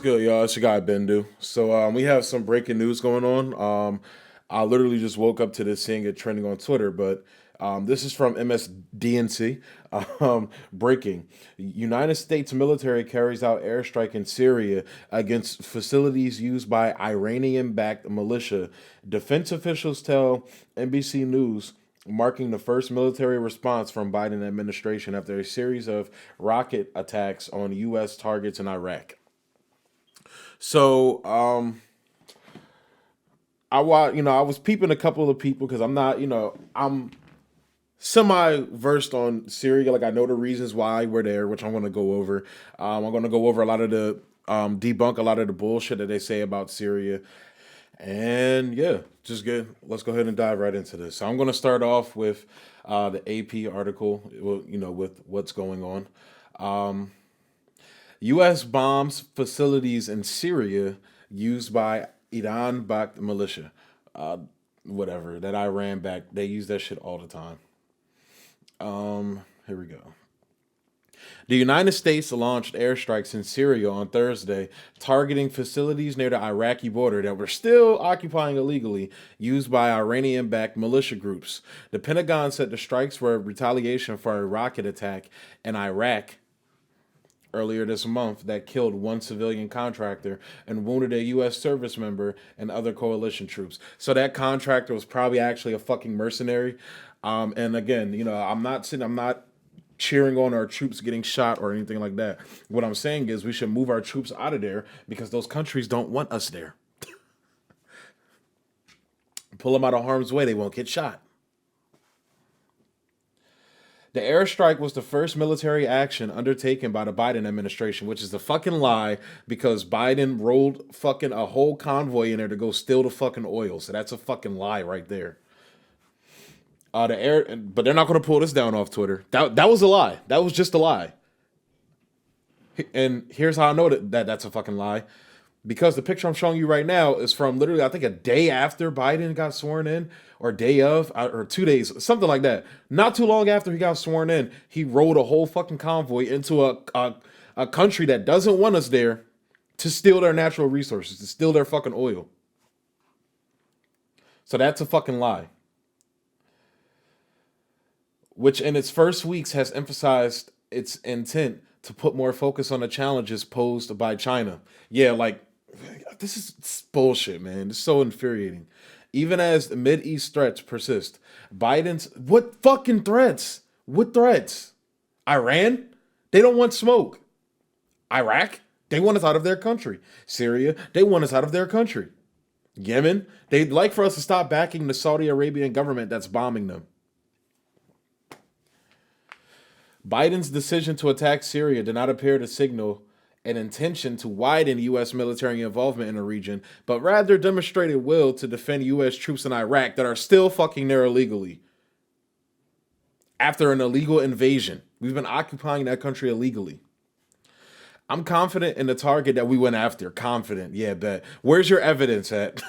good, y'all? It's your guy Bendu. So we have some breaking news going on. I literally just woke up to this, seeing it trending on Twitter, but this is from MSDNC. Breaking: United States military carries out airstrike in Syria against facilities used by Iranian-backed militia. Defense officials tell NBC News, marking the first military response from Biden administration after a series of rocket attacks on U.S. targets in Iraq. So I was peeping a couple of people because I'm not, I'm semi versed on Syria. Like I know the reasons why we're there, which I'm going to go over. I'm going to go over a lot of the debunk a lot of the bullshit that they say about Syria, and yeah, let's go ahead and dive right into this. So I'm going to start off with the AP article, with what's going on. U.S. bombs facilities in Syria used by Iran-backed militia. Uh, Whatever that Iran back, they use that shit all the time. Here we go. The United States launched airstrikes in Syria on Thursday, targeting facilities near the Iraqi border that were still occupying illegally, used by Iranian backed militia groups. The Pentagon said the strikes were retaliation for a rocket attack in Iraq earlier this month that killed one civilian contractor and wounded a U.S. service member and other coalition troops. So that contractor was probably actually a fucking mercenary. And again, I'm not cheering on our troops getting shot or anything like that. What I'm saying is we should move our troops out of there because those countries don't want us there. Pull them out of harm's way, they won't get shot. The airstrike was the first military action undertaken by the Biden administration, which is a fucking lie because Biden rolled fucking a whole convoy in there to go steal the fucking oil. So that's a fucking lie right there. But they're not going to pull this down off Twitter. That was a lie. That was just a lie. And here's how I know that's a fucking lie. Because the picture I'm showing you right now is from literally, I think, a day after Biden got sworn in, or day of, or 2 days, something like that. Not too long after he got sworn in, he rode a whole fucking convoy into a country that doesn't want us there to steal their natural resources, to steal their fucking oil. So that's a fucking lie. Which in its first weeks has emphasized its intent to put more focus on the challenges posed by China. Yeah, like this is bullshit, man. It's so infuriating. Even as the Mideast threats persist, Biden's what fucking threats? What threats? Iran? They don't want smoke. Iraq? They want us out of their country. Syria? They want us out of their country. Yemen? They'd like for us to stop backing the Saudi Arabian government that's bombing them. Biden's decision to attack Syria did not appear to signal an intention to widen U.S. military involvement in the region, but rather demonstrated will to defend U.S. troops in Iraq that are still fucking there illegally. After an illegal invasion, we've been occupying that country illegally. I'm confident in the target that we went after. Confident, yeah, bet. Where's your evidence at?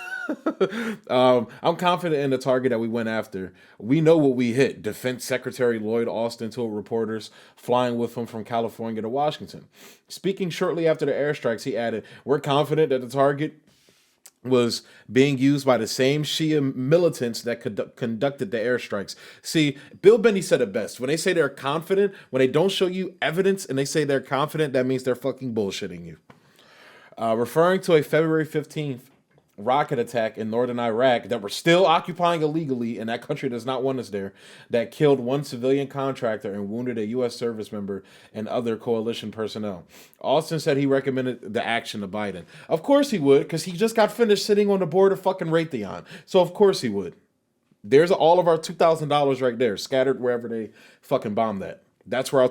I'm confident in the target that we went after. We know what we hit. Defense Secretary Lloyd Austin told reporters flying with him from California to Washington. Speaking shortly after the airstrikes, he added, "We're confident that the target was being used by the same Shia militants that conducted the airstrikes." See, Bill Benny said it best. When they say they're confident, when they don't show you evidence and they say they're confident, that means they're fucking bullshitting you. Referring to a February 15th rocket attack in northern Iraq that we're still occupying illegally, and that country does not want us there, that killed one civilian contractor and wounded a U.S. service member and other coalition personnel. Austin said he recommended the action to Biden. Of course he would, because he just got finished sitting on the board of fucking Raytheon. So of course he would. There's all of our $2,000 right there, scattered wherever they fucking bombed that. That's where our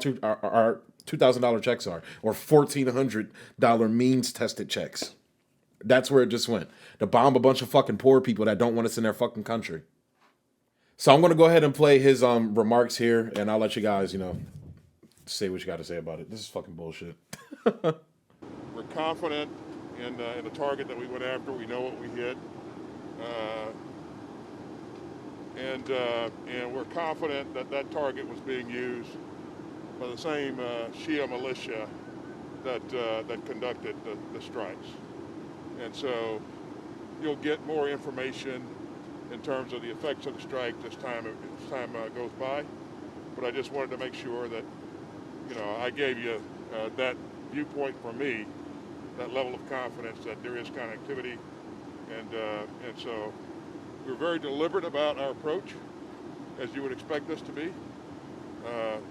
$2,000 checks are, or $1,400 means tested checks. That's where it just went. To bomb a bunch of fucking poor people that don't want us in their fucking country. So I'm going to go ahead and play his remarks here, and I'll let you guys, say what you got to say about it. This is fucking bullshit. We're confident in the target that we went after. We know what we hit. And we're confident that that target was being used by the same Shia militia that conducted the strikes. And so you'll get more information in terms of the effects of the strike as time goes by. But I just wanted to make sure that, I gave you that viewpoint from me, that level of confidence that there is connectivity. And so we're very deliberate about our approach, as you would expect us to be.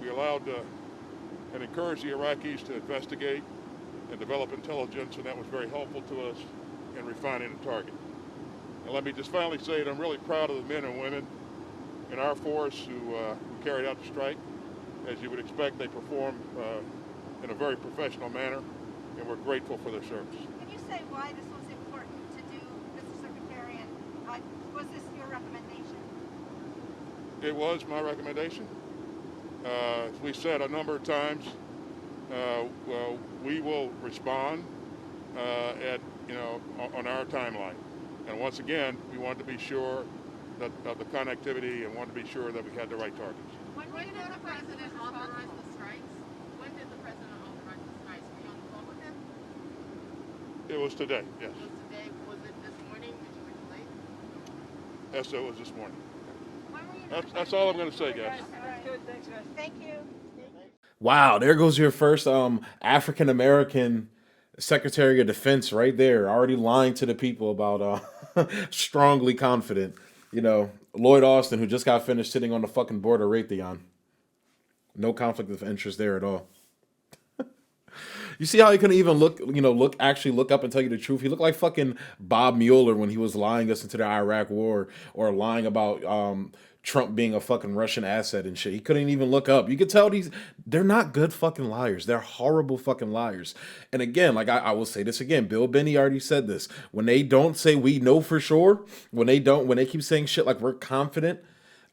We allowed and encouraged the Iraqis to investigate and develop intelligence, and that was very helpful to us in refining the target. And let me just finally say that I'm really proud of the men and women in our force who carried out the strike. As you would expect, they performed in a very professional manner, and we're grateful for their service. Can you say why this was important to do, Mr. Secretary, and was this your recommendation? It was my recommendation. As we said a number of times, we will respond on our timeline. And once again, we wanted to be sure that of the connectivity and wanted to be sure that we had the right targets. When did the president authorize the strikes? When did the president authorize the strikes? Were you on the phone with him? It was today, yes. It was today. Was it this morning? Did you were late? Yes, it was this morning. When were you That's all I'm going to say, guys. That's good. Thanks, guys. Thank you. Wow, there goes your first African American Secretary of Defense right there, already lying to the people about strongly confident. Lloyd Austin, who just got finished sitting on the fucking board of Raytheon. No conflict of interest there at all. You see how he couldn't even look up and tell you the truth? He looked like fucking Bob Mueller when he was lying us into the Iraq war or lying about Trump being a fucking Russian asset and shit. He couldn't even look up. You could tell they're not good fucking liars. They're horrible fucking liars. And again, like I will say this again, Bill Binney already said this. When they don't say we know for sure, when they keep saying shit like we're confident,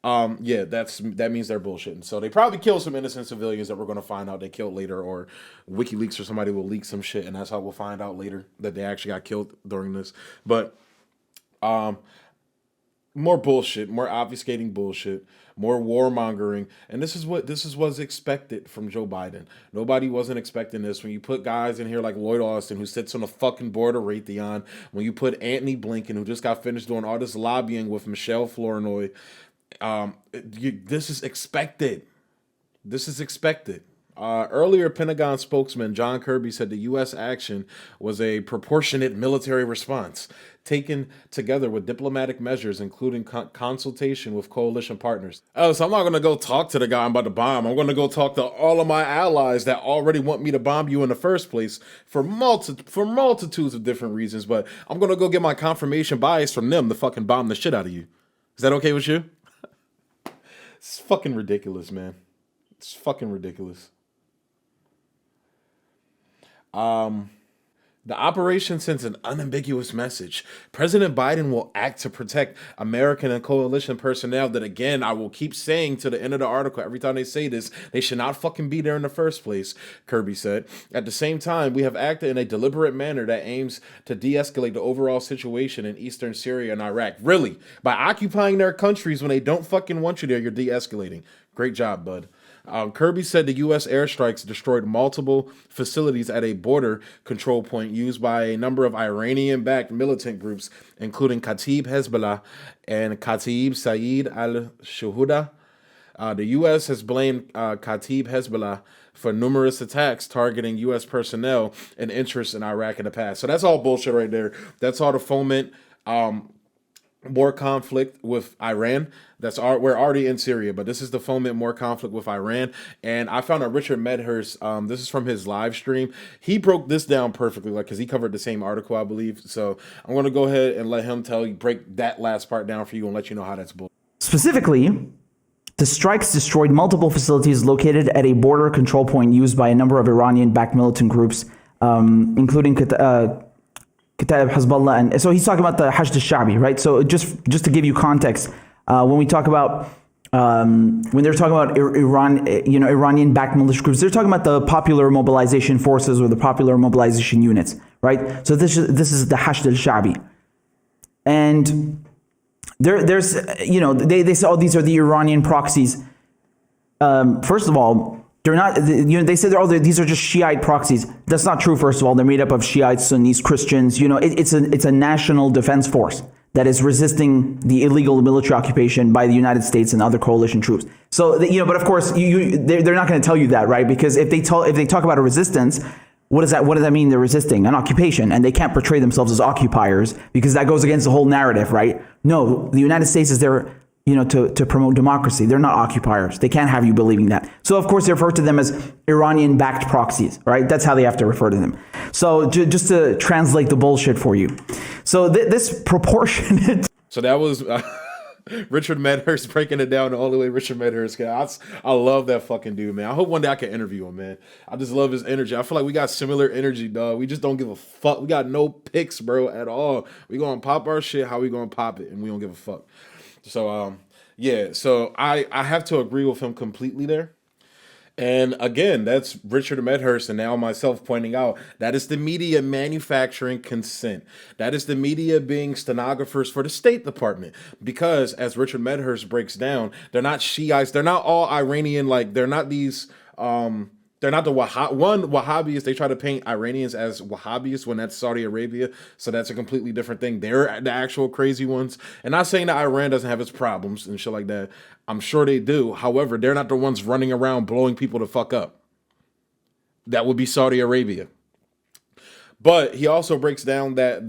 that means they're bullshitting. So they probably killed some innocent civilians that we're going to find out they killed later, or WikiLeaks or somebody will leak some shit, and that's how we'll find out later that they actually got killed during this. But more bullshit, more obfuscating bullshit, more warmongering, and this is what's expected from Joe Biden. Nobody wasn't expecting this. When you put guys in here like Lloyd Austin, who sits on the fucking board of Raytheon, when you put Antony Blinken, who just got finished doing all this lobbying with Michelle Flournoy, this is expected. This is expected. Earlier, Pentagon spokesman John Kirby said the U.S. action was a proportionate military response taken together with diplomatic measures, including consultation with coalition partners. Oh, so I'm not going to go talk to the guy I'm about to bomb. I'm going to go talk to all of my allies that already want me to bomb you in the first place for multitudes of different reasons, but I'm going to go get my confirmation bias from them to fucking bomb the shit out of you. Is that okay with you? It's fucking ridiculous, man. It's fucking ridiculous. The operation sends an unambiguous message. President Biden will act to protect American and coalition personnel that, again, I will keep saying to the end of the article, every time they say this, they should not fucking be there in the first place, Kirby said. At the same time, we have acted in a deliberate manner that aims to de-escalate the overall situation in eastern Syria and Iraq. Really? By occupying their countries when they don't fucking want you there, you're de-escalating. Great job, bud. Kirby said the U.S. airstrikes destroyed multiple facilities at a border control point used by a number of Iranian-backed militant groups, including Kataib Hezbollah and Kataib Saeed al-Shuhada. The U.S. has blamed Kataib Hezbollah for numerous attacks targeting U.S. personnel and interests in Iraq in the past. So that's all bullshit right there. That's all to foment more conflict with Iran. We're already in Syria, but this is to foment more conflict with Iran. And I found out Richard Medhurst, this is from his live stream. He broke this down perfectly, because he covered the same article, I believe. So I'm going to go ahead and let him break that last part down for you and let you know how that's bull. Specifically, the strikes destroyed multiple facilities located at a border control point used by a number of Iranian-backed militant groups, including Kataib Hezbollah. And so he's talking about the Hashd al-Sha'bi, right? So just to give you context, when we talk about when they're talking about Iran, Iranian-backed militia groups, they're talking about the Popular Mobilization Forces or the Popular Mobilization Units, right? So this is the Hashd al-Sha'bi, and there's they say, oh, these are the Iranian proxies. First of all, They're not, they say these are just Shiite proxies. That's not true, first of all. They're made up of Shiites, Sunnis, Christians. It's a national defense force that is resisting the illegal military occupation by the United States and other coalition troops. So, but of course, they're not going to tell you that, right? Because if they talk about a resistance, what does that mean? They're resisting an occupation, and they can't portray themselves as occupiers because that goes against the whole narrative, right? No, the United States is there, to promote democracy. They're not occupiers. They can't have you believing that. So of course they refer to them as Iranian-backed proxies, right? That's how they have to refer to them. So just to translate the bullshit for you. So this proportionate. So that was Richard Medhurst breaking it down the only way Richard Medhurst can. I love that fucking dude, man. I hope one day I can interview him, man. I just love his energy. I feel like we got similar energy, dog. We just don't give a fuck. We got no picks, bro, at all. We gonna pop our shit how we gonna pop it, and we don't give a fuck. So, so I have to agree with him completely there. And again, that's Richard Medhurst and now myself pointing out that is the media manufacturing consent. That is the media being stenographers for the State Department. Because as Richard Medhurst breaks down, they're not Shiites. They're not all Iranian. Like, they're not these... they're not the Wahhabis. They try to paint Iranians as Wahhabis when that's Saudi Arabia. So that's a completely different thing. They're the actual crazy ones. And not saying that Iran doesn't have its problems and shit like that. I'm sure they do. However, they're not the ones running around blowing people the fuck up. That would be Saudi Arabia. But he also breaks down that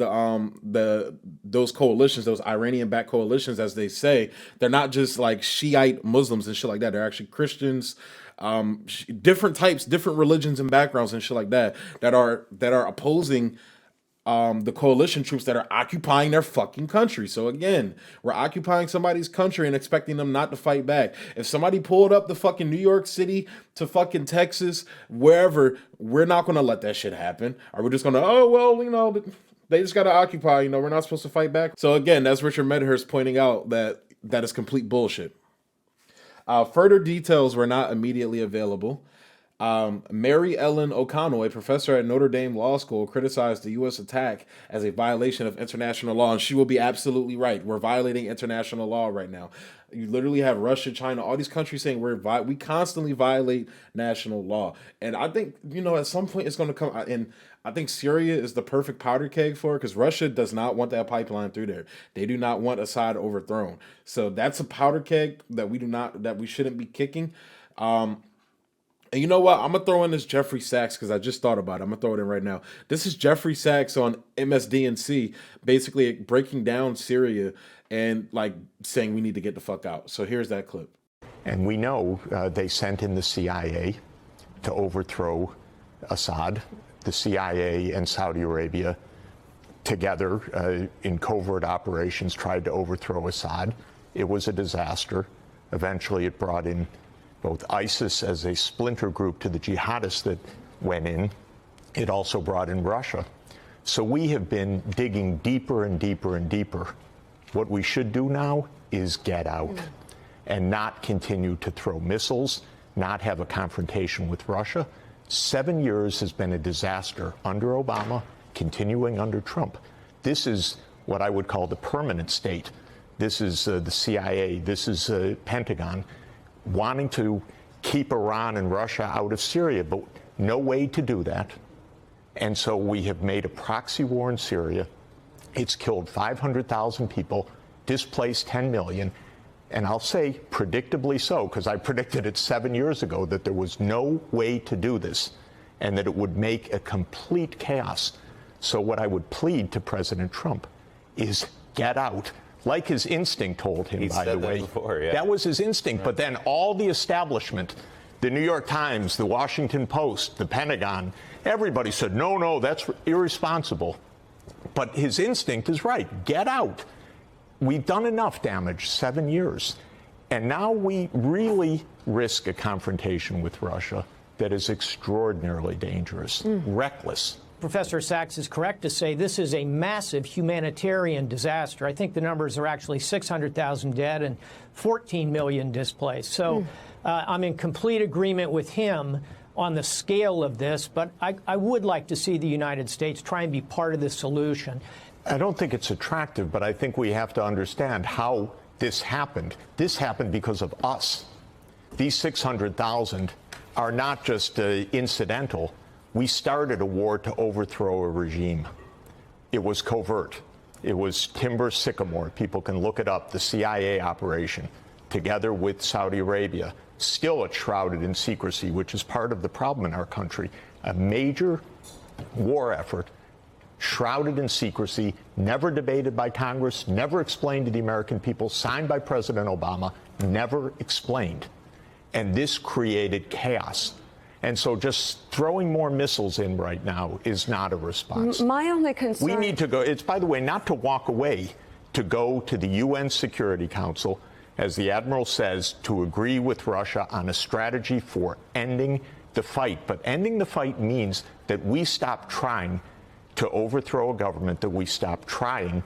those coalitions, those Iranian-backed coalitions, as they say, they're not just like Shiite Muslims and shit like that. They're actually Christians, different types, different religions and backgrounds and shit like that are opposing the coalition troops that are occupying their fucking country. So again, we're occupying somebody's country and expecting them not to fight back. If somebody pulled up the fucking New York City to fucking Texas, wherever, we're not going to let that shit happen. Or we're just going to, they just got to occupy, we're not supposed to fight back. So again, that's Richard Medhurst pointing out that is complete bullshit. Further details were not immediately available. Mary Ellen O'Connell, a professor at Notre Dame Law School, criticized the U.S. attack as a violation of international law, and she will be absolutely right. We're violating international law right now. You literally have Russia, China, all these countries saying we constantly violate national law. And I think, at some point it's going to come, and I think Syria is the perfect powder keg for it because Russia does not want that pipeline through there. They do not want Assad overthrown. So that's a powder keg that we shouldn't be kicking. And you know what? I'm going to throw in this Jeffrey Sachs because I just thought about it. I'm going to throw it in right now. This is Jeffrey Sachs on MSDNC, basically breaking down Syria and saying we need to get the fuck out. So here's that clip. And we know they sent in the CIA to overthrow Assad. The CIA and Saudi Arabia together in covert operations tried to overthrow Assad. It was a disaster. Eventually it brought in both ISIS as a splinter group to the jihadists that went in. It also brought in Russia. So we have been digging deeper and deeper and deeper. What we should do now is get out and not continue to throw missiles, not have a confrontation with Russia. 7 years has been a disaster under Obama, continuing under Trump. This is what I would call the permanent state. This is the CIA, this is Pentagon, wanting to keep Iran and Russia out of Syria, but no way to do that. And so we have made a proxy war in Syria. It's killed 500,000 people, displaced 10 million. And I'll say predictably so, because I predicted it 7 years ago that there was no way to do this and that it would make a complete chaos. So what I would plead to President Trump is get out. Like his instinct told him, by the way. That was his instinct. But then all the establishment, the New York Times, the Washington Post, the Pentagon, everybody said, no, that's irresponsible. But his instinct is right. Get out. We've done enough damage, 7 years. And now we really risk a confrontation with Russia that is extraordinarily dangerous, reckless. Professor Sachs is correct to say this is a massive humanitarian disaster. I think the numbers are actually 600,000 dead and 14 million displaced. So I'm in complete agreement with him on the scale of this, but I would like to see the United States try and be part of the solution. I don't think it's attractive, but I think we have to understand how this happened. This happened because of us. These 600,000 are not just incidental. We started a war to overthrow a regime. It was covert. It was Timber Sycamore. People can look it up, the CIA operation, together with Saudi Arabia. Still it's shrouded in secrecy, which is part of the problem in our country. A major war effort, shrouded in secrecy, never debated by Congress, never explained to the American people, signed by President Obama, never explained. And this created chaos. And so just throwing more missiles in right now is not a response. My only concern... We need to go, it's, by the way, not to walk away, to go to the UN Security Council, as the Admiral says, to agree with Russia on a strategy for ending the fight. But ending the fight means that we stop trying to overthrow a government, that we stop trying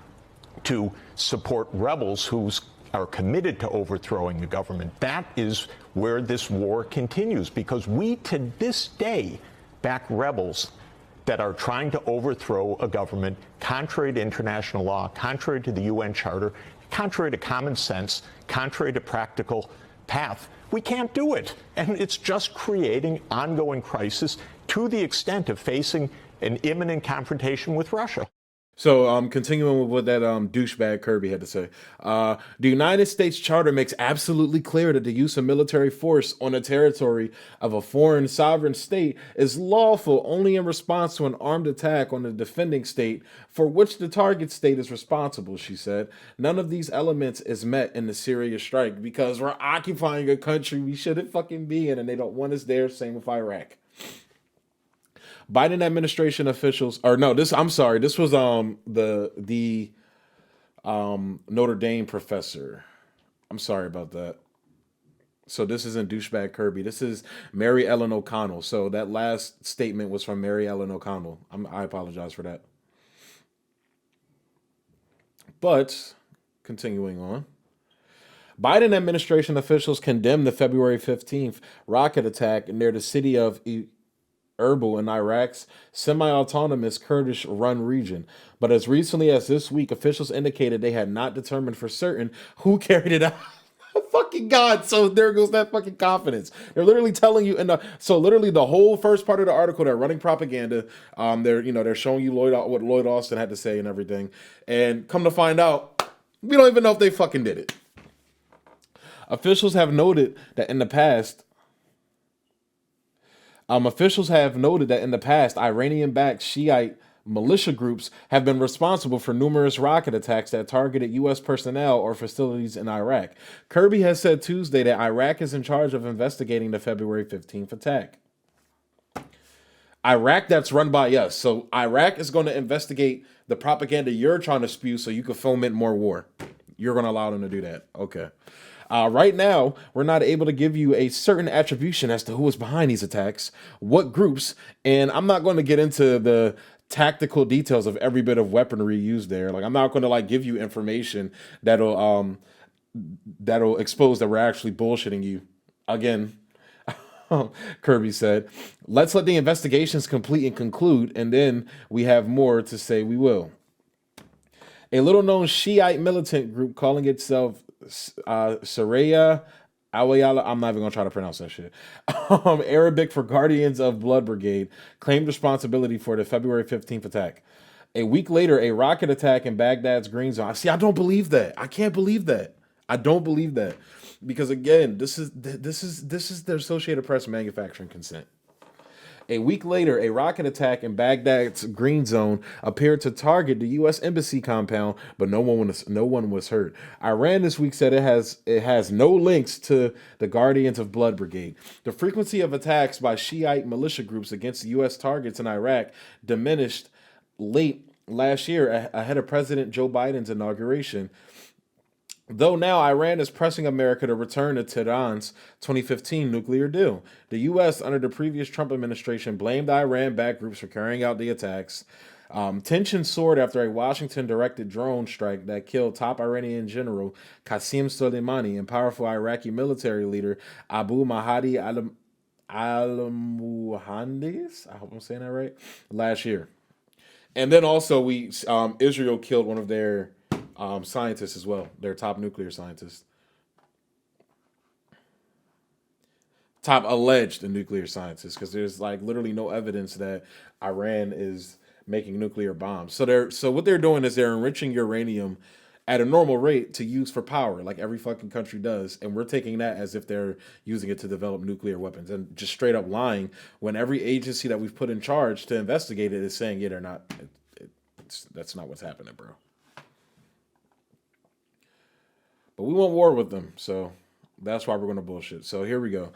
to support rebels who are committed to overthrowing the government. That is where this war continues, because we, to this day, back rebels that are trying to overthrow a government contrary to international law, contrary to the UN Charter, contrary to common sense, contrary to practical path. We can't do it. And it's just creating ongoing crisis to the extent of facing an imminent confrontation with Russia. So, continuing with what that douchebag Kirby had to say, the United States Charter makes absolutely clear that the use of military force on the territory of a foreign sovereign state is lawful only in response to an armed attack on the defending state for which the target state is responsible, she said. None of these elements is met in the Syria strike because we're occupying a country we shouldn't fucking be in and they don't want us there. Same with Iraq. Biden administration officials, or no, this was the Notre Dame professor. I'm sorry about that. So this isn't douchebag Kirby. This is Mary Ellen O'Connell. So that last statement was from Mary Ellen O'Connell. I apologize for that. But continuing on. Biden administration officials condemned the February 15th rocket attack near the city of Erbil in Iraq's semi-autonomous Kurdish-run region. But as recently as this week, officials indicated they had not determined for certain who carried it out. Fucking God. So there goes that fucking confidence. They're literally telling you, so literally the whole first part of the article, they're running propaganda. They're showing you what Lloyd Austin had to say and everything. And come to find out, we don't even know if they fucking did it. Officials have noted that in the past, Iranian-backed Shiite militia groups have been responsible for numerous rocket attacks that targeted U.S. personnel or facilities in Iraq. Kirby has said Tuesday that Iraq is in charge of investigating the February 15th attack. Iraq, that's run by us. So Iraq is going to investigate the propaganda you're trying to spew so you can foment more war. You're going to allow them to do that. Okay. Right now, we're not able to give you a certain attribution as to who is behind these attacks, what groups, and I'm not going to get into the tactical details of every bit of weaponry used there. Like, I'm not going to give you information that'll expose that we're actually bullshitting you. Again, Kirby said, let's let the investigations complete and conclude, and then we have more to say we will. A little-known Shiite militant group calling itself Syria, Awayala, I'm not even going to try to pronounce that shit. Arabic for Guardians of Blood Brigade, claimed responsibility for the February 15th attack. A week later, a rocket attack in Baghdad's Green Zone. See, I don't believe that. I can't believe that. I don't believe that. Because again, this is the Associated Press manufacturing consent. A week later, a rocket attack in Baghdad's Green Zone appeared to target the U.S. Embassy compound, but no one was hurt. Iran this week said it has no links to the Guardians of Blood Brigade. The frequency of attacks by Shiite militia groups against U.S. targets in Iraq diminished late last year ahead of President Joe Biden's inauguration. Though now Iran is pressing America to return to Tehran's 2015 nuclear deal. The U.S., under the previous Trump administration, blamed Iran-backed groups for carrying out the attacks. Tension soared after a Washington-directed drone strike that killed top Iranian general Qasem Soleimani and powerful Iraqi military leader Abu Mahdi al-Muhandis, I hope I'm saying that right, last year. And then also Israel killed one of their scientists as well, their top nuclear scientists. top alleged nuclear scientists, because there's like literally no evidence that Iran is making nuclear bombs. So what they're doing is they're enriching uranium at a normal rate to use for power, like every fucking country does, and we're taking that as if they're using it to develop nuclear weapons, and just straight up lying when every agency that we've put in charge to investigate it is saying, yeah, they're not. That's not what's happening, bro. But we want war with them, so that's why we're going to bullshit. So here we go.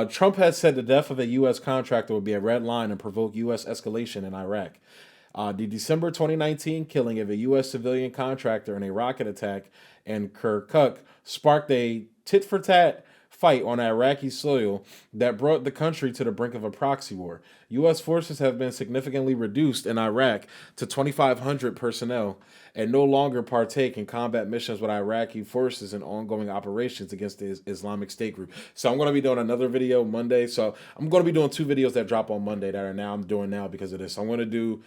Trump has said the death of a U.S. contractor would be a red line and provoke U.S. escalation in Iraq. The December 2019 killing of a U.S. civilian contractor in a rocket attack in Kirkuk sparked a tit-for-tat fight on Iraqi soil that brought the country to the brink of a proxy war. U.S. forces have been significantly reduced in Iraq to 2,500 personnel and no longer partake in combat missions with Iraqi forces in ongoing operations against the Islamic State group. So I'm going to be doing another video Monday. So I'm going to be doing 2 videos that drop on Monday that I'm doing now because of this. So I'm going to do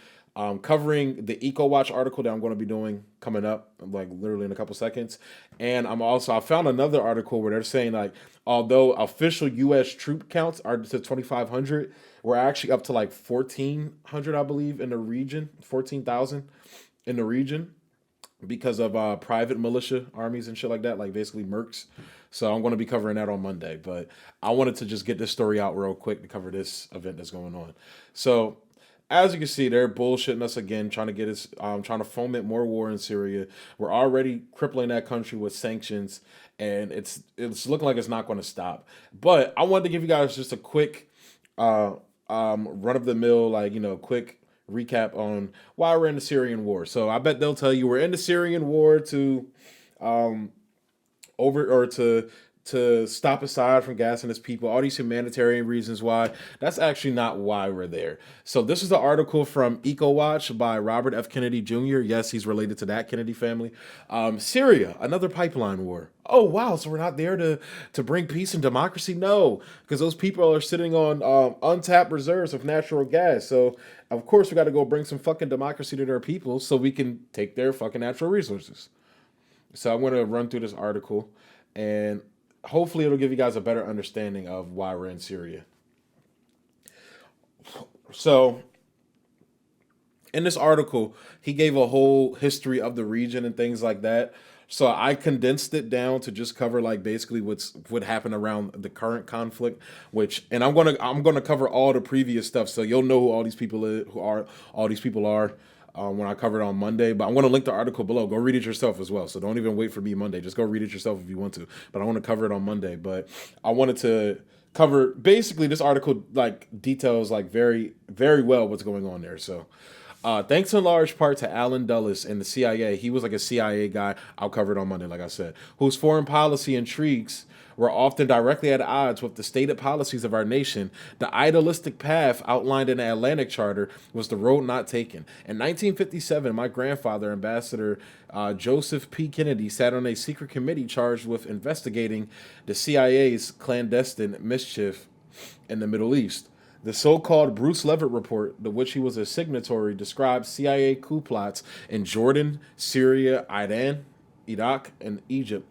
covering the EcoWatch article that I'm going to be doing coming up, like literally in a couple seconds. And I found another article where they're saying like, although official U.S. troop counts are to 2,500, we're actually up to like 1,400, I believe, in the region, 14,000 in the region because of private militia armies and shit like that, like basically mercs. So I'm going to be covering that on Monday. But I wanted to just get this story out real quick to cover this event that's going on. So as you can see, they're bullshitting us again, trying to get us, trying to foment more war in Syria. We're already crippling that country with sanctions, and it's looking like it's not going to stop. But I wanted to give you guys just a quick, run of the mill, quick recap on why we're in the Syrian war. So I bet they'll tell you we're in the Syrian war to stop Assad from gassing his people, all these humanitarian reasons why. That's actually not why we're there. So this is the article from EcoWatch by Robert F. Kennedy Jr. Yes, he's related to that Kennedy family. Syria, another pipeline war. Oh, wow, so we're not there to bring peace and democracy? No, because those people are sitting on untapped reserves of natural gas. So, of course, we got to go bring some fucking democracy to their people so we can take their fucking natural resources. So I'm going to run through this article, and hopefully it'll give you guys a better understanding of why we're in Syria. So in this article, he gave a whole history of the region and things like that. So I condensed it down to just cover like basically what happened around the current conflict, and I'm gonna cover all the previous stuff, so you'll know who all these people are when I cover it on Monday. But I'm going to link the article below. Go read it yourself as well. So don't even wait for me Monday. Just go read it yourself if you want to. But I want to cover it on Monday. But I wanted to cover basically this article like details like very, very well what's going on there. So thanks in large part to Alan Dulles and the CIA. He was like a CIA guy. I'll cover it on Monday, like I said, whose foreign policy intrigues were often directly at odds with the stated policies of our nation. The idealistic path outlined in the Atlantic Charter was the road not taken. In 1957, my grandfather, Ambassador Joseph P. Kennedy, sat on a secret committee charged with investigating the CIA's clandestine mischief in the Middle East. The so-called Bruce Leavitt Report, to which he was a signatory, described CIA coup plots in Jordan, Syria, Iran, Iraq, and Egypt.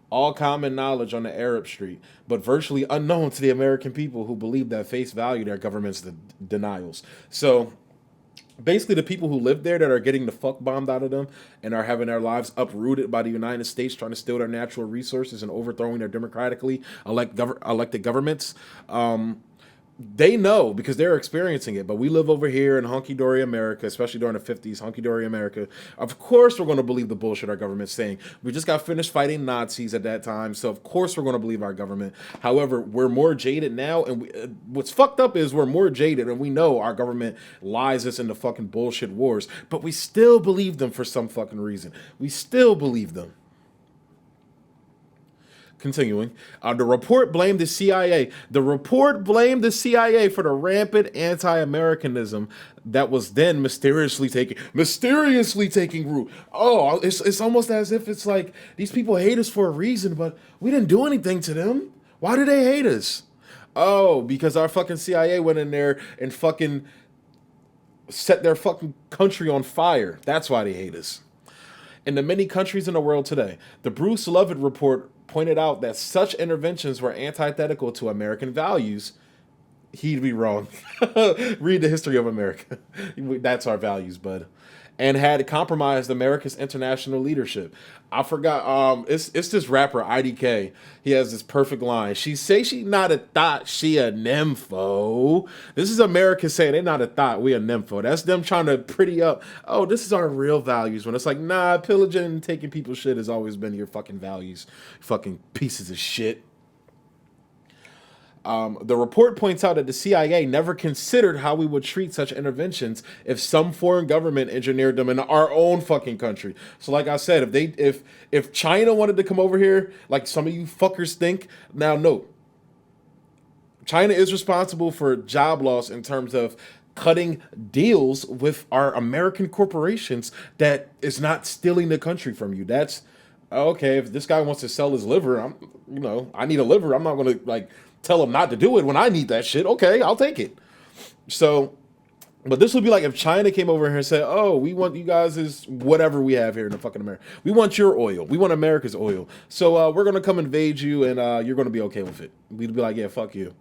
All common knowledge on the Arab Street, but virtually unknown to the American people who believed at face value their government's denials. So basically the people who live there that are getting the fuck bombed out of them and are having their lives uprooted by the United States trying to steal their natural resources and overthrowing their democratically elected governments, they know because they're experiencing it. But we live over here in hunky-dory America, especially during the 50s, hunky-dory America. Of course we're going to believe the bullshit our government's saying. We just got finished fighting Nazis at that time, so of course we're going to believe our government. However, we're more jaded now, and what's fucked up is we're more jaded, and we know our government lies us into fucking bullshit wars, but we still believe them for some fucking reason. We still believe them. Continuing, the report blamed the CIA. The report blamed the CIA for the rampant anti-Americanism that was then mysteriously taking root. Oh, it's almost as if it's like these people hate us for a reason, but we didn't do anything to them. Why do they hate us? Oh, because our fucking CIA went in there and fucking set their fucking country on fire. That's why they hate us. In the many countries in the world today, the Bruce Leavitt Report pointed out that such interventions were antithetical to American values, he'd be wrong. Read the history of America. That's our values, bud. And had compromised America's international leadership. I forgot. It's this rapper IDK. He has this perfect line. She say she not a thought, she a nympho. This is America saying they not a thought, we a nympho. That's them trying to pretty up. Oh, this is our real values. When it's like, nah, pillaging and taking people's shit has always been your fucking values. Fucking pieces of shit. The report points out that the CIA never considered how we would treat such interventions if some foreign government engineered them in our own fucking country. So like I said, if China wanted to come over here, like some of you fuckers think, now note, China is responsible for job loss in terms of cutting deals with our American corporations that is not stealing the country from you. That's okay. If this guy wants to sell his liver, I need a liver. I'm not going to tell him not to do it when I need that shit. Okay, I'll take it. So, but this would be like if China came over here and said, oh, we want you guys is whatever we have here in the fucking America. We want your oil. We want America's oil. So we're going to come invade you and you're going to be okay with it. We'd be like, yeah, fuck you.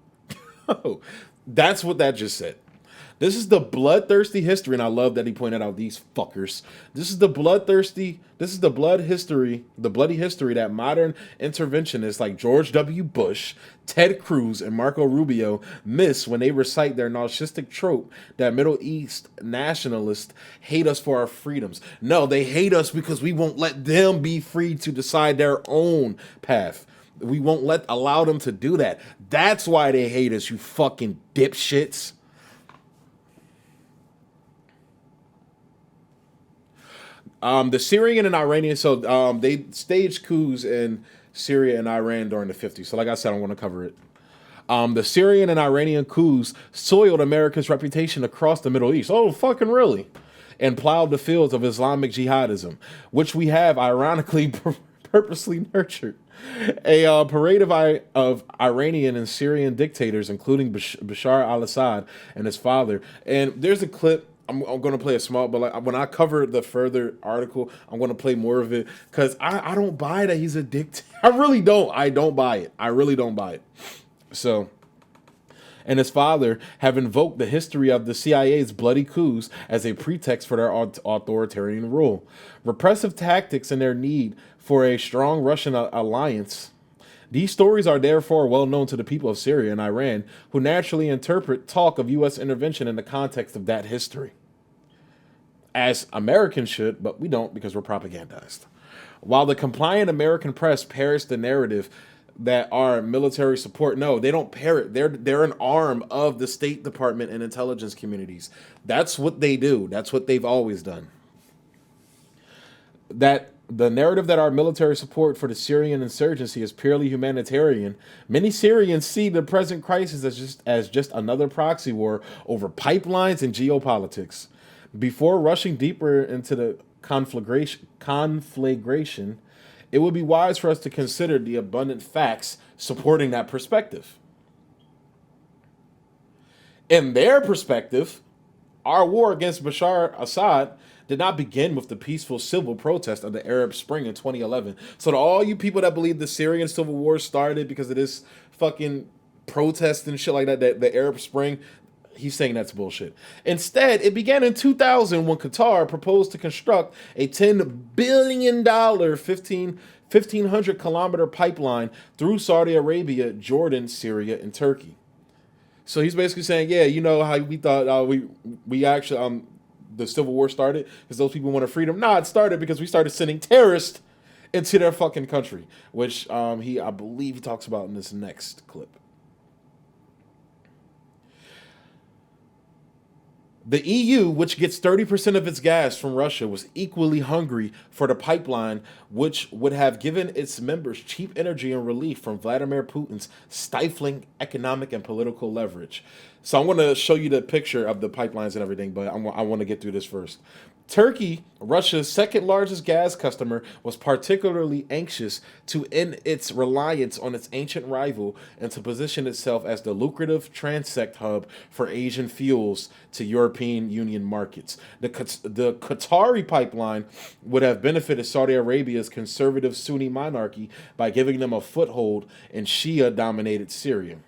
That's what that just said. This is the bloodthirsty history, and I love that he pointed out these fuckers. This is the bloody history that modern interventionists like George W. Bush, Ted Cruz, and Marco Rubio miss when they recite their narcissistic trope that Middle East nationalists hate us for our freedoms. No, they hate us because we won't let them be free to decide their own path. We won't allow them to do that. That's why they hate us, you fucking dipshits. The Syrian and Iranian, they staged coups in Syria and Iran during the 50s. So like I said, I'm going to cover it. The Syrian and Iranian coups soiled America's reputation across the Middle East. Oh, fucking really? And plowed the fields of Islamic jihadism, which we have ironically purposely nurtured. A parade of Iranian and Syrian dictators, including Bashar al-Assad and his father. And there's a clip. I'm going to play a small, but when I cover the further article, I'm going to play more of it because I don't buy that he's a dictator. I really don't. I don't buy it. I really don't buy it. So, and his father have invoked the history of the CIA's bloody coups as a pretext for their authoritarian rule. Repressive tactics and their need for a strong Russian alliance. These stories are therefore well known to the people of Syria and Iran, who naturally interpret talk of U.S. intervention in the context of that history. As Americans should, but we don't because we're propagandized. While the compliant American press parrots the narrative that our military support, no, they don't parrot. They're an arm of the State Department and intelligence communities. That's what they do. That's what they've always done. That the narrative that our military support for the Syrian insurgency is purely humanitarian. Many Syrians see the present crisis as just another proxy war over pipelines and geopolitics. Before rushing deeper into the conflagration, it would be wise for us to consider the abundant facts supporting that perspective. In their perspective, our war against Bashar Assad did not begin with the peaceful civil protest of the Arab Spring in 2011. So to all you people that believe the Syrian civil war started because of this fucking protest and shit like that, the Arab Spring, he's saying that's bullshit. Instead, it began in 2000 when Qatar proposed to construct a $10 billion 1,500 kilometer pipeline through Saudi Arabia, Jordan, Syria, and Turkey. So he's basically saying, yeah, you know how we thought we actually the Civil War started because those people wanted freedom. Nah, it started because we started sending terrorists into their fucking country, which I believe he talks about in this next clip. The EU, which gets 30% of its gas from Russia, was equally hungry for the pipeline, which would have given its members cheap energy and relief from Vladimir Putin's stifling economic and political leverage. So I'm going to show you the picture of the pipelines and everything, but I want to get through this first. Turkey, Russia's second largest gas customer, was particularly anxious to end its reliance on its ancient rival and to position itself as the lucrative transect hub for Asian fuels to European Union markets. The Qatari pipeline would have benefited Saudi Arabia's conservative Sunni monarchy by giving them a foothold in Shia-dominated Syria.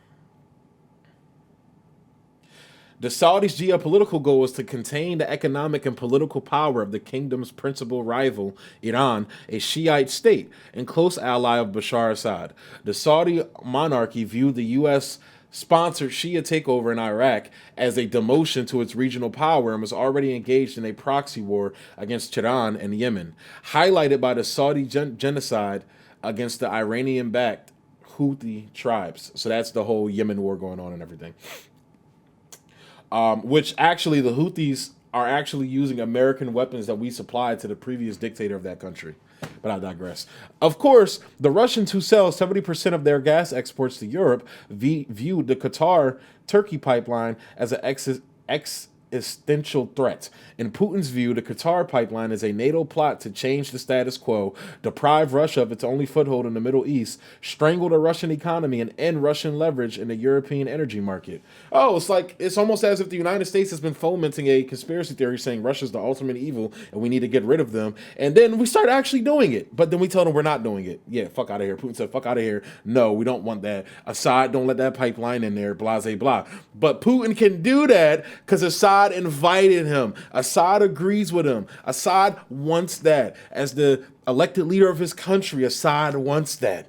The Saudis' geopolitical goal was to contain the economic and political power of the kingdom's principal rival, Iran, a Shiite state and close ally of Bashar Assad. The Saudi monarchy viewed the U.S.-sponsored Shia takeover in Iraq as a demotion to its regional power and was already engaged in a proxy war against Iran and Yemen, highlighted by the Saudi genocide against the Iranian-backed Houthi tribes. So that's the whole Yemen war going on and everything. Which actually the Houthis are actually using American weapons that we supplied to the previous dictator of that country. But I digress. Of course, the Russians who sell 70% of their gas exports to Europe viewed the Qatar-Turkey pipeline as an existential threat. In Putin's view, the Qatar pipeline is a NATO plot to change the status quo, deprive Russia of its only foothold in the Middle East, strangle the Russian economy, and end Russian leverage in the European energy market. Oh, it's almost as if the United States has been fomenting a conspiracy theory saying Russia's the ultimate evil and we need to get rid of them. And then we start actually doing it. But then we tell them we're not doing it. Yeah, fuck out of here. Putin said, fuck out of here. No, we don't want that. Assad, don't let that pipeline in there, blah, blah, blah. But Putin can do that because Assad invited him. Assad agrees with him. Assad wants that. As the elected leader of his country, Assad wants that.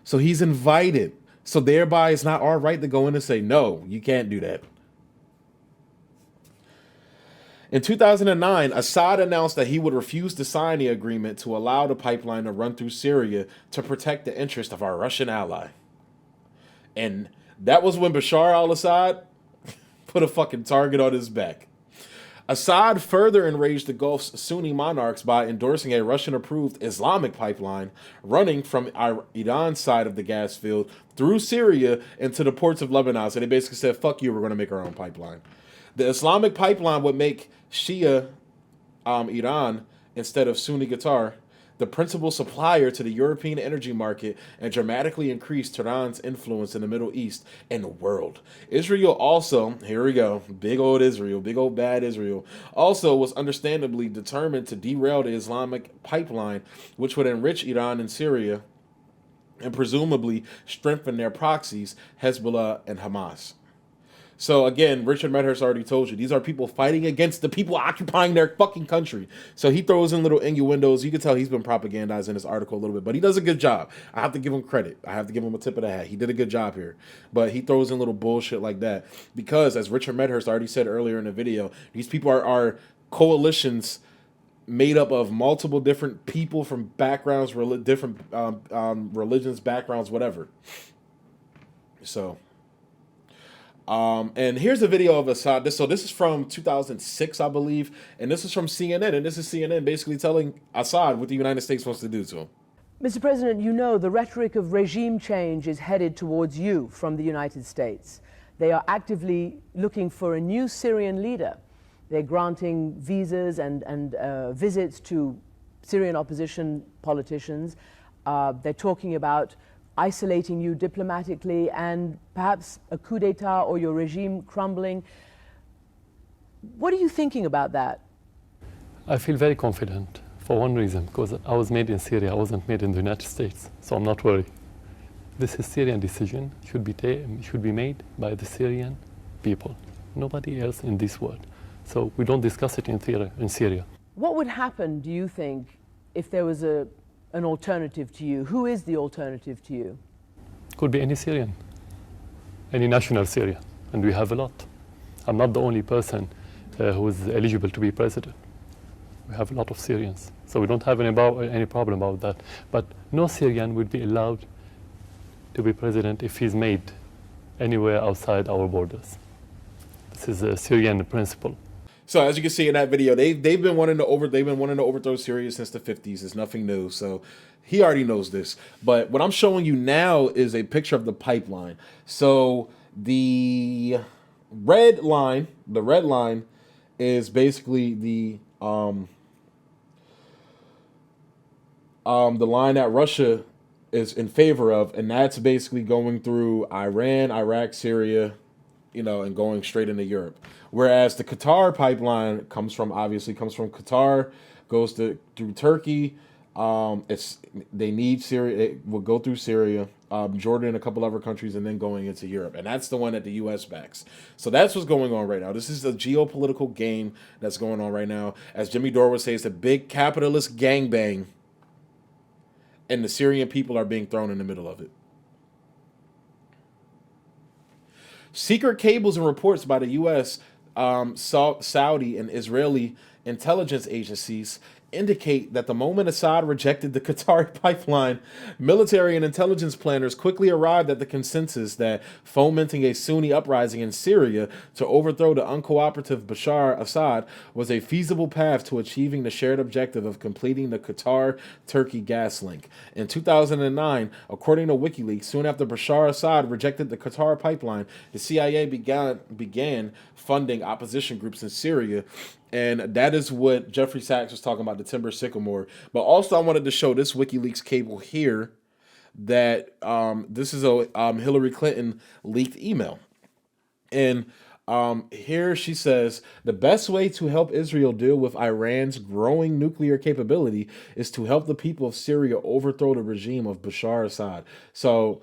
So he's invited. So thereby it's not our right to go in and say, no, you can't do that. In 2009, Assad announced that he would refuse to sign the agreement to allow the pipeline to run through Syria to protect the interest of our Russian ally. And that was when Bashar al-Assad put a fucking target on his back. Assad further enraged the Gulf's Sunni monarchs by endorsing a Russian-approved Islamic pipeline running from Iran's side of the gas field through Syria into the ports of Lebanon. So they basically said, fuck you, we're going to make our own pipeline. The Islamic pipeline would make Shia Iran instead of Sunni Qatar the principal supplier to the European energy market and dramatically increased Tehran's influence in the Middle East and the world. Israel also, here we go, big old Israel, big old bad Israel, also was understandably determined to derail the Islamic pipeline, which would enrich Iran and Syria and presumably strengthen their proxies, Hezbollah and Hamas. So again, Richard Medhurst already told you, these are people fighting against the people occupying their fucking country. So he throws in little innuendos. You can tell he's been propagandizing this article a little bit, but he does a good job. I have to give him credit. I have to give him a tip of the hat. He did a good job here. But he throws in little bullshit like that because, as Richard Medhurst already said earlier in the video, these people are coalitions made up of multiple different people from backgrounds, different religions, backgrounds, whatever. So... and here's a video of Assad. This is from 2006, I believe, and this is from CNN, and this is CNN basically telling Assad what the United States wants to do to him. Mr. President, you know the rhetoric of regime change is headed towards you from the United States. They are actively looking for a new Syrian leader. They're granting visas and visits to Syrian opposition politicians. They're talking about isolating you diplomatically and perhaps a coup d'etat or your regime crumbling. What are you thinking about that? I feel very confident for one reason, because I was made in Syria, I wasn't made in the United States, so I'm not worried. This is Syrian decision, should be made by the Syrian people, nobody else in this world. So we don't discuss it in Syria. What would happen, do you think, if there was an alternative to you? Who is the alternative to you? Could be any Syrian, any national Syrian, and we have a lot. I'm not the only person who is eligible to be president. We have a lot of Syrians, so we don't have any problem about that. But no Syrian would be allowed to be president if he's made anywhere outside our borders. This is a Syrian principle. So as you can see in that video, they've been wanting to overthrow Syria since the 50s. It's nothing new. So he already knows this. But what I'm showing you now is a picture of the pipeline. So the red line is basically the line that Russia is in favor of, and that's basically going through Iran, Iraq, Syria, and going straight into Europe. Whereas the Qatar pipeline obviously comes from Qatar, goes through Turkey. They need Syria. It will go through Syria, Jordan, a couple other countries, and then going into Europe. And that's the one that the U.S. backs. So that's what's going on right now. This is a geopolitical game that's going on right now. As Jimmy Dore would say, it's a big capitalist gangbang, and the Syrian people are being thrown in the middle of it. Secret cables and reports by the U.S., Saudi, and Israeli intelligence agencies indicate that the moment Assad rejected the Qatari pipeline, military and intelligence planners quickly arrived at the consensus that fomenting a Sunni uprising in Syria to overthrow the uncooperative Bashar Assad was a feasible path to achieving the shared objective of completing the Qatar-Turkey gas link. In 2009, according to WikiLeaks, soon after Bashar Assad rejected the Qatar pipeline, the CIA began funding opposition groups in Syria. And that is what Jeffrey Sachs was talking about, the Timber Sycamore. But also I wanted to show this WikiLeaks cable here that this is a Hillary Clinton leaked email. And here she says, the best way to help Israel deal with Iran's growing nuclear capability is to help the people of Syria overthrow the regime of Bashar Assad. So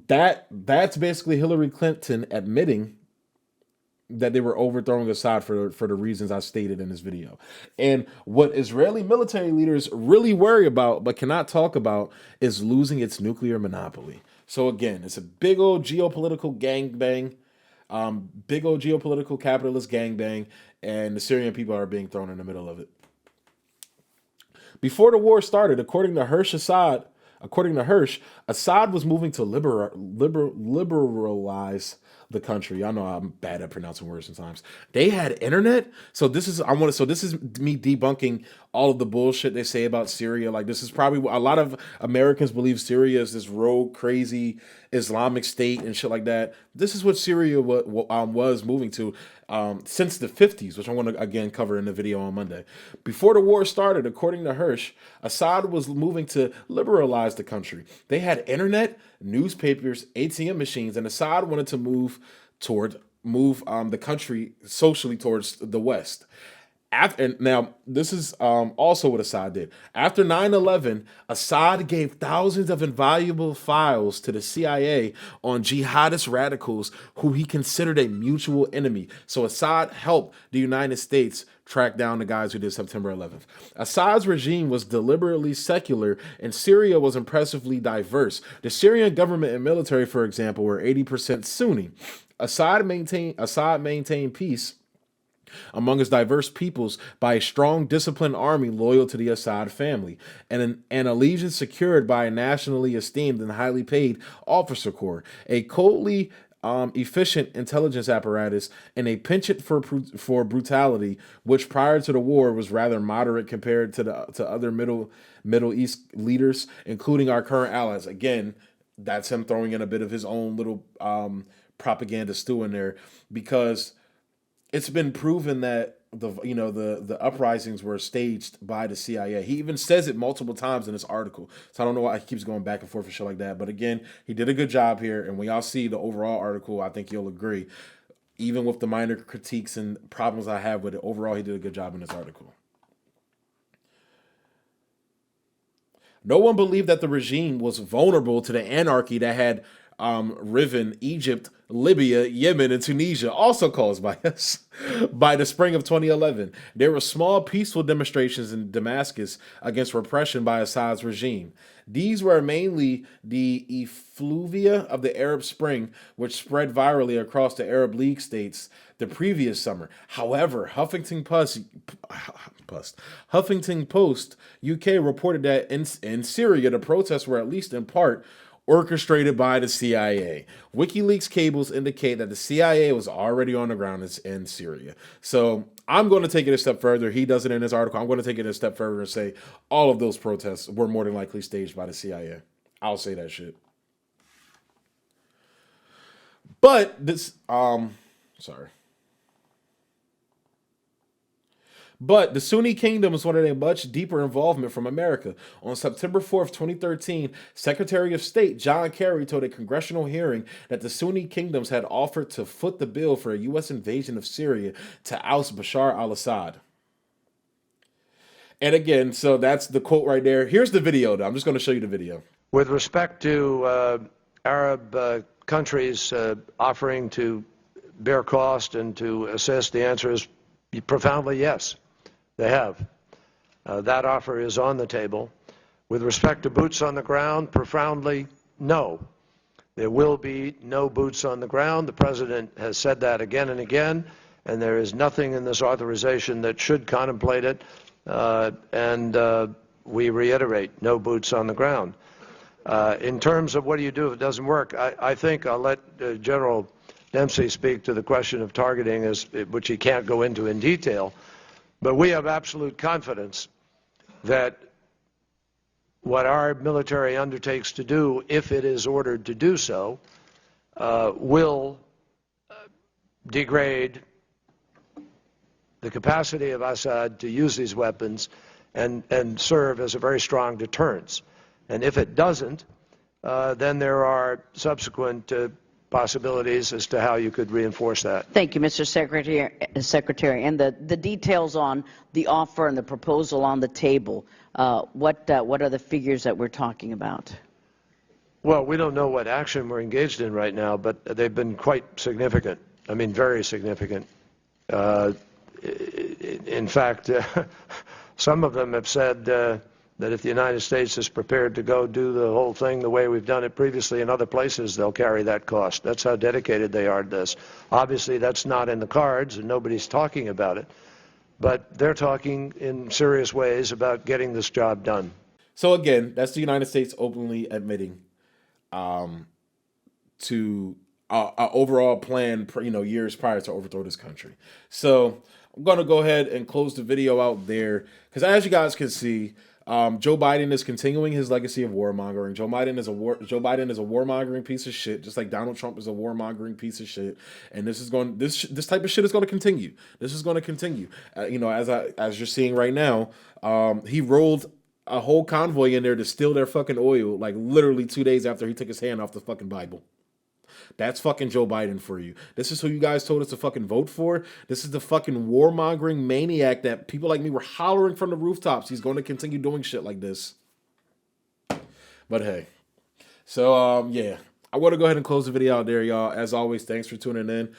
that's basically Hillary Clinton admitting that they were overthrowing Assad for the reasons I stated in this video. And what Israeli military leaders really worry about but cannot talk about is losing its nuclear monopoly. So again, it's a big old geopolitical gangbang, big old geopolitical capitalist gangbang, and the Syrian people are being thrown in the middle of it. Before the war started, according to Hirsch, Assad was moving to liberalize the country. I know I'm bad at pronouncing words sometimes. They had internet. So this is me debunking all of the bullshit they say about Syria. Like, this is probably a lot of Americans believe Syria is this rogue, crazy Islamic state and shit like that. This is what Syria was moving to since the 50s, which I want to again cover in the video on Monday. Before the war started, according to Hirsch, Assad was moving to liberalize the country. They had internet, newspapers, ATM machines, and Assad wanted to move the country socially towards the West. Now, this is also what Assad did. After 9/11, Assad gave thousands of invaluable files to the CIA on jihadist radicals who he considered a mutual enemy. So Assad helped the United States track down the guys who did September 11th. Assad's regime was deliberately secular, and Syria was impressively diverse. The Syrian government and military, for example, were 80% Sunni. Assad maintained peace among his diverse peoples by a strong, disciplined army loyal to the Assad family, and an allegiance secured by a nationally esteemed and highly paid officer corps, a coldly efficient intelligence apparatus, and a penchant for brutality, which prior to the war was rather moderate compared to other Middle East leaders, including our current allies. Again, that's him throwing in a bit of his own little propaganda stew in there, because it's been proven that the uprisings were staged by the CIA. He even says it multiple times in this article. So I don't know why he keeps going back and forth and shit like that. But again, he did a good job here. And when y'all see the overall article, I think you'll agree. Even with the minor critiques and problems I have with it, overall, he did a good job in this article. No one believed that the regime was vulnerable to the anarchy that had riven Egypt, Libya, Yemen, and Tunisia, also caused by us. By the spring of 2011, there were small peaceful demonstrations in Damascus against repression by Assad's regime. These were mainly the effluvia of the Arab Spring, which spread virally across the Arab League states the previous summer. However, Huffington Post UK reported that in Syria, the protests were at least in part orchestrated by the CIA. WikiLeaks cables indicate that the CIA was already on the ground in Syria. So I'm going to take it a step further. He does it in his article. I'm going to take it a step further and say all of those protests were more than likely staged by the CIA. I'll say that shit. But this, sorry. But the Sunni kingdoms wanted a much deeper involvement from America. On September 4th, 2013, Secretary of State John Kerry told a congressional hearing that the Sunni kingdoms had offered to foot the bill for a U.S. invasion of Syria to oust Bashar al-Assad. And again, so that's the quote right there. Here's the video, though. I'm just going to show you the video. With respect to Arab countries offering to bear cost and to assist, the answer is profoundly yes. They have. That offer is on the table. With respect to boots on the ground, profoundly no. There will be no boots on the ground. The President has said that again and again, and there is nothing in this authorization that should contemplate it. We reiterate, no boots on the ground. In terms of what do you do if it doesn't work, I think I'll let General Dempsey speak to the question of targeting, which he can't go into in detail. But we have absolute confidence that what our military undertakes to do, if it is ordered to do so, will degrade the capacity of Assad to use these weapons and serve as a very strong deterrence. And if it doesn't, then there are subsequent possibilities as to how you could reinforce that. Thank you, Mr. Secretary. And the details on the offer and the proposal on the table, what are the figures that we're talking about? Well, we don't know what action we're engaged in right now, but they've been quite significant. I mean, very significant. In fact, some of them have said that if the United States is prepared to go do the whole thing the way we've done it previously in other places, they'll carry that cost. That's how dedicated they are to this. Obviously, that's not in the cards, and nobody's talking about it. But they're talking in serious ways about getting this job done. So again, that's the United States openly admitting to an overall plan, years prior to overthrow this country. So I'm going to go ahead and close the video out there because, as you guys can see, Joe Biden is continuing his legacy of warmongering. Joe Biden is a warmongering piece of shit, just like Donald Trump is a warmongering piece of shit. And this type of shit is going to continue. This is going to continue. As you're seeing right now, he rolled a whole convoy in there to steal their fucking oil, like literally 2 days after he took his hand off the fucking Bible. That's fucking Joe Biden for you. This is who you guys told us to fucking vote for. This is the fucking warmongering maniac that people like me were hollering from the rooftops. He's going to continue doing shit like this. But hey. So, yeah. I want to go ahead and close the video out there, y'all. As always, thanks for tuning in.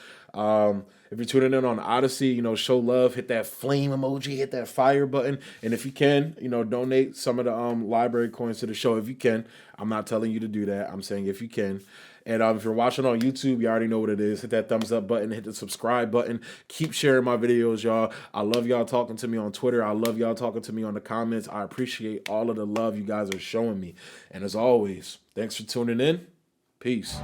If you're tuning in on Odyssey, show love, hit that flame emoji, hit that fire button. And if you can, donate some of the library coins to the show if you can. I'm not telling you to do that. I'm saying if you can. And if you're watching on YouTube, you already know what it is. Hit that thumbs up button, hit the subscribe button. Keep sharing my videos, y'all. I love y'all talking to me on Twitter. I love y'all talking to me on the comments. I appreciate all of the love you guys are showing me. And as always, thanks for tuning in. Peace.